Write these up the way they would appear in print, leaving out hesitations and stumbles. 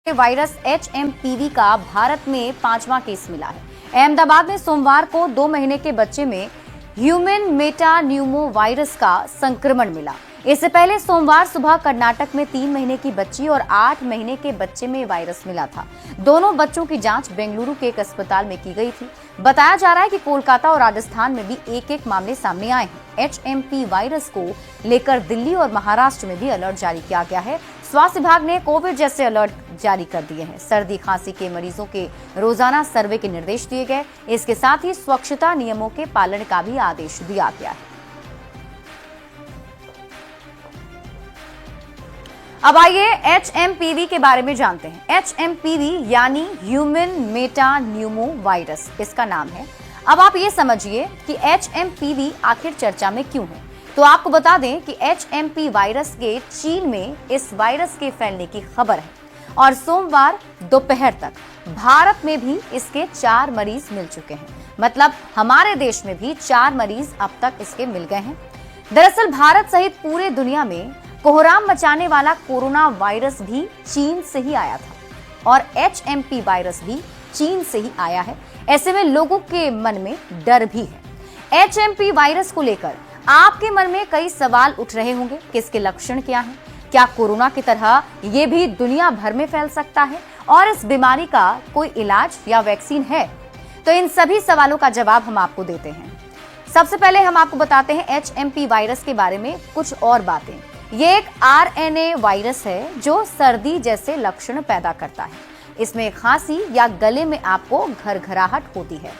Virus HMPV का भारत में 5वां केस मिला है। अहमदाबाद में सोमवार को 2 महीने के बच्चे में ह्यूमन मेटान्यूमो वायरस का संक्रमण मिला। इससे पहले सोमवार सुबह कर्नाटक में 3 महीने की बच्ची और 8 महीने के बच्चे में वायरस मिला था। दोनों बच्चों की जांच बेंगलुरु के एक अस्पताल में की गई थी। बताया जा रहा है कि कोलकाता और राजस्थान में भी एक मामले सामने आए हैं। HMP वायरस को लेकर दिल्ली और महाराष्ट्र में भी अलर्ट जारी किया गया है। स्वास्थ्य विभाग ने कोविड जैसे अलर्ट जारी कर दिए हैं। सर्दी खांसी के मरीजों के रोजाना सर्वे के निर्देश दिए गए। इसके साथ ही स्वच्छता नियमों के पालन का भी आदेश दिया गया है। अब आइए HMPV के बारे में जानते हैं। HMPV यानी ह्यूमन मेटान्यूमो वायरस इसका नाम है। अब आप ये समझिए कि HMPV आखिर चर्चा में क्यों है। तो आपको बता दें कि HMP वायरस के चीन में इस वायरस के फैलने की खबर है और सोमवार दोपहर तक भारत में भी इसके 4 मरीज मिल चुके हैं। मतलब हमारे देश में भी 4 मरीज अब तक इसके मिल गए हैं। दरअसल भारत सहित पूरे दुनिया में कोहराम मचाने वाला कोरोना वायरस भी चीन से ही आया था और HMP वायरस भी चीन से ही आया है। ऐसे में लोगों के मन में डर भी है। HMP वायरस को लेकर आपके मन में कई सवाल उठ रहे होंगे कि इसके लक्षण क्या हैं? क्या कोरोना की तरह ये भी दुनिया भर में फैल सकता है और इस बीमारी का कोई इलाज या वैक्सीन है? तो इन सभी सवालों का जवाब हम आपको देते हैं। सबसे पहले हम आपको बताते हैं HMP वायरस के बारे में कुछ और बातें। ये एक RNA वायरस है जो सर्दी जैसे लक्षण पैदा करता है। इसमें खांसी या गले में आपको घरघराहट होती है।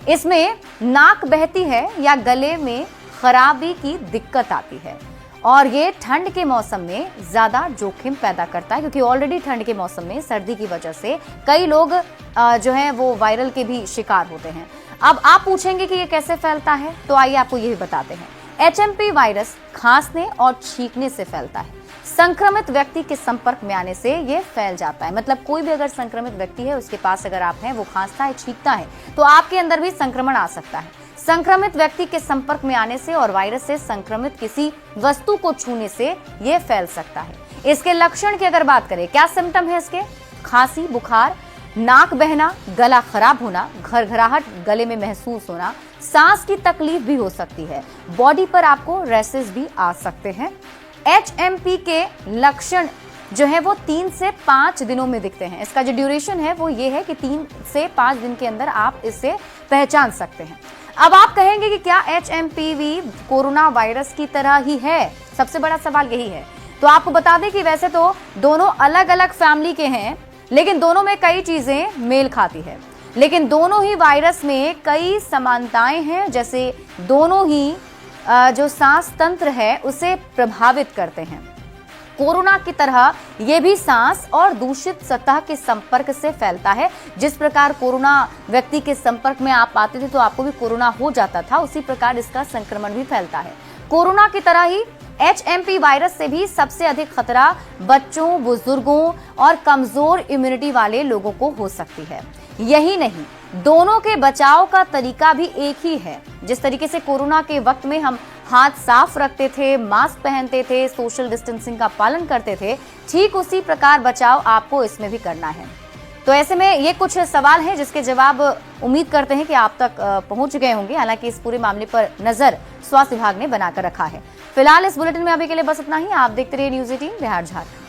इसमें नाक बहती है या गले में खराबी की दिक्कत आती है और ये ठंड के मौसम में ज्यादा जोखिम पैदा करता है, क्योंकि ऑलरेडी ठंड के मौसम में सर्दी की वजह से कई लोग जो हैं वो वायरल के भी शिकार होते हैं। अब आप पूछेंगे कि ये कैसे फैलता है, तो आइए आपको ये भी बताते हैं। HMP वायरस खांसने और छींकने से फैलता है। संक्रमित व्यक्ति के संपर्क में आने से ये फैल जाता है। मतलब कोई भी अगर संक्रमित व्यक्ति है, उसके पास अगर आप हैं, वो खांसता है, छींकता है, तो आपके अंदर भी संक्रमण आ सकता है। संक्रमित व्यक्ति के संपर्क में आने से और वायरस से संक्रमित किसी वस्तु को छूने से ये फैल सकता है। इसके लक्षण की अगर बात करें, क्या सिम्टम है इसके? खांसी, बुखार, नाक बहना, गला खराब होना, घरघराहट गले में महसूस होना, सांस की तकलीफ भी हो सकती है। बॉडी पर आपको रैशेस भी आ सकते हैं। HMP के लक्षण जो है वो 3 से 5 दिनों में दिखते हैं। इसका जो ड्यूरेशन है वो ये है कि 3 से 5 दिन के अंदर आप इसे पहचान सकते हैं। अब आप कहेंगे कि क्या HMPV कोरोना वायरस की तरह ही है? सबसे बड़ा सवाल यही है। तो आपको बता दें कि वैसे तो दोनों अलग अलग फैमिली के हैं, लेकिन दोनों में कई चीजें मेल खाती है। लेकिन दोनों ही वायरस में कई समानताएं हैं, जैसे दोनों ही जो सांस तंत्र है उसे प्रभावित करते हैं। कोरोना की तरह ये भी सांस और दूषित सतह के संपर्क से फैलता है। जिस प्रकार कोरोना व्यक्ति के संपर्क में आप आते थे तो आपको भी कोरोना हो जाता था, उसी प्रकार इसका संक्रमण भी फैलता है। कोरोना की तरह ही HMP वायरस से भी सबसे अधिक खतरा बच्चों, बुजुर्गों और कमजोर इम्यूनिटी वाले लोगों को हो सकती है। यही नहीं, दोनों के बचाव का तरीका भी एक ही है। जिस तरीके से कोरोना के वक्त में हम हाथ साफ रखते थे, मास्क पहनते थे, सोशल डिस्टेंसिंग का पालन करते थे, ठीक उसी प्रकार बचाव आपको इसमें भी करना है। तो ऐसे में ये कुछ सवाल हैं जिसके जवाब उम्मीद करते हैं कि आप तक पहुंच गए होंगे। हालांकि इस पूरे मामले पर नजर स्वास्थ्य विभाग ने बनाकर रखा है। फिलहाल इस बुलेटिन में अभी के लिए बस इतना ही। आप देखते रहिए न्यूज़ 18 बिहार झारखंड।